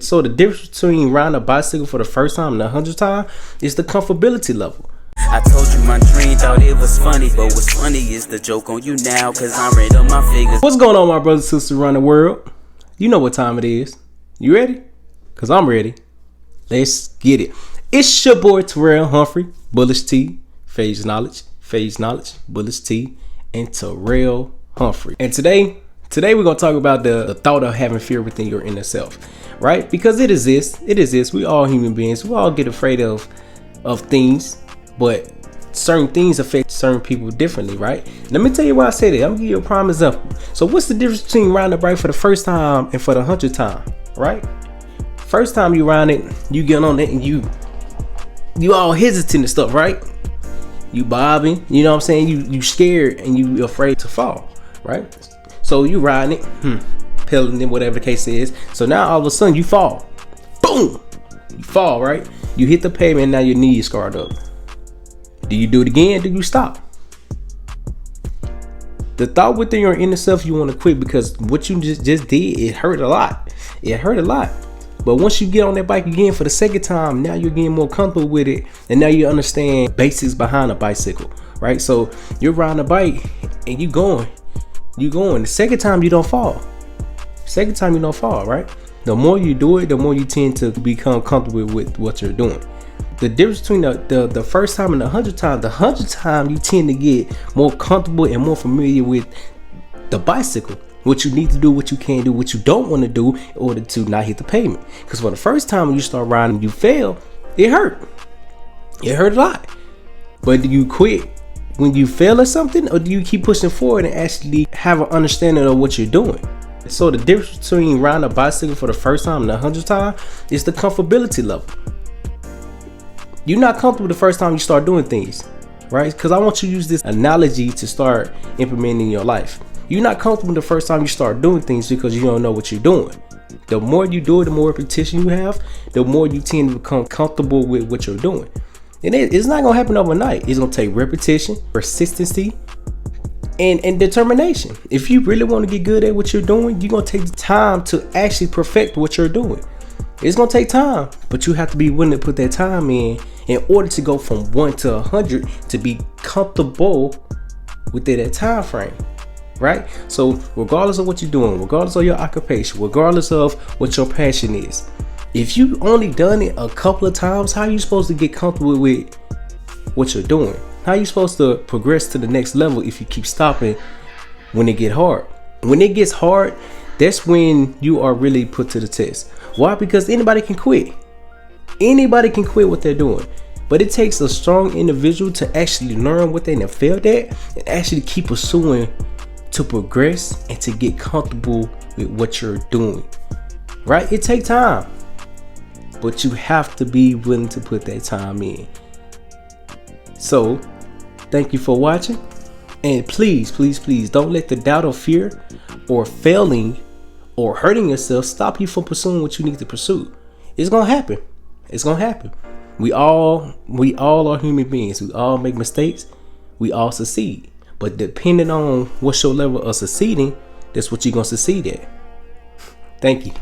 So the difference between riding a bicycle for the first time and 100th time is the comfortability level. I told you my dream, thought it was funny, but what's funny is the joke on you now, cause I'm ready on my figures. What's going on, my brothers and sisters around the world? You know what time it is. You ready? Cause I'm ready. Let's get it. It's your boy Terrell Humphrey, Bullish T, Phase Knowledge, Bullish T, and Terrell Humphrey. And today we're gonna talk about the thought of having fear within your inner self, right? Because it exists. We all human beings. We all get afraid of things, but certain things affect certain people differently, right? Let me tell you why I say that. I'm gonna give you a prime example. So what's the difference between riding a bike for the first time and for the 100th time, right? First time you ride it, you get on it and you all hesitant and stuff, right? You bobbing, you know what I'm saying? You scared and you afraid to fall, right? So you riding it, pedaling it, whatever the case is. So now all of a sudden you fall. Boom! You fall, right? You hit the pavement and now your knee is scarred up. Do you do it again? Do you stop? The thought within your inner self, you want to quit because what you just did, it hurt a lot. But once you get on that bike again for the second time, now you're getting more comfortable with it. And now you understand basics behind a bicycle, right? So you're riding a bike and you going. The second time you don't fall. Right? The more you do it, the more you tend to become comfortable with what you're doing. The difference between the first time and the 100th time, the 100th time you tend to get more comfortable and more familiar with the bicycle. What you need to do, what you can do, what you don't want to do in order to not hit the pavement. Because for the first time when you start riding and you fail, it hurt. It hurt a lot. But do you quit when you fail at something, or do you keep pushing forward and actually have an understanding of what you're doing? So the difference between riding a bicycle for the first time and the 100th time is the comfortability level. You're not comfortable the first time you start doing things, right? Because I want you to use this analogy to start implementing in your life. You're not comfortable the first time you start doing things because you don't know what you're doing. The more you do it, the more repetition you have, the more you tend to become comfortable with what you're doing. And it's not going to happen overnight. It's going to take repetition, persistency, and determination. If you really want to get good at what you're doing, you're going to take the time to actually perfect what you're doing. It's going to take time, but you have to be willing to put that time in order to go from 1 to 100 to be comfortable within that time frame. Right? So regardless of what you're doing, regardless of your occupation, regardless of what your passion is, if you've only done it a couple of times, how are you supposed to get comfortable with what you're doing? How are you supposed to progress to the next level if you keep stopping when it gets hard? When it gets hard, that's when you are really put to the test. Why? Because anybody can quit. Anybody can quit what they're doing. But it takes a strong individual to actually learn what they have failed at and actually keep pursuing to progress and to get comfortable with what you're doing, right? It takes time, but you have to be willing to put that time in. So thank you for watching, and please don't let the doubt or fear or failing or hurting yourself stop you from pursuing what you need to pursue. It's gonna happen. We all are human beings. We all make mistakes. We all succeed. But depending on what's your level of succeeding, that's what you're going to succeed at. Thank you.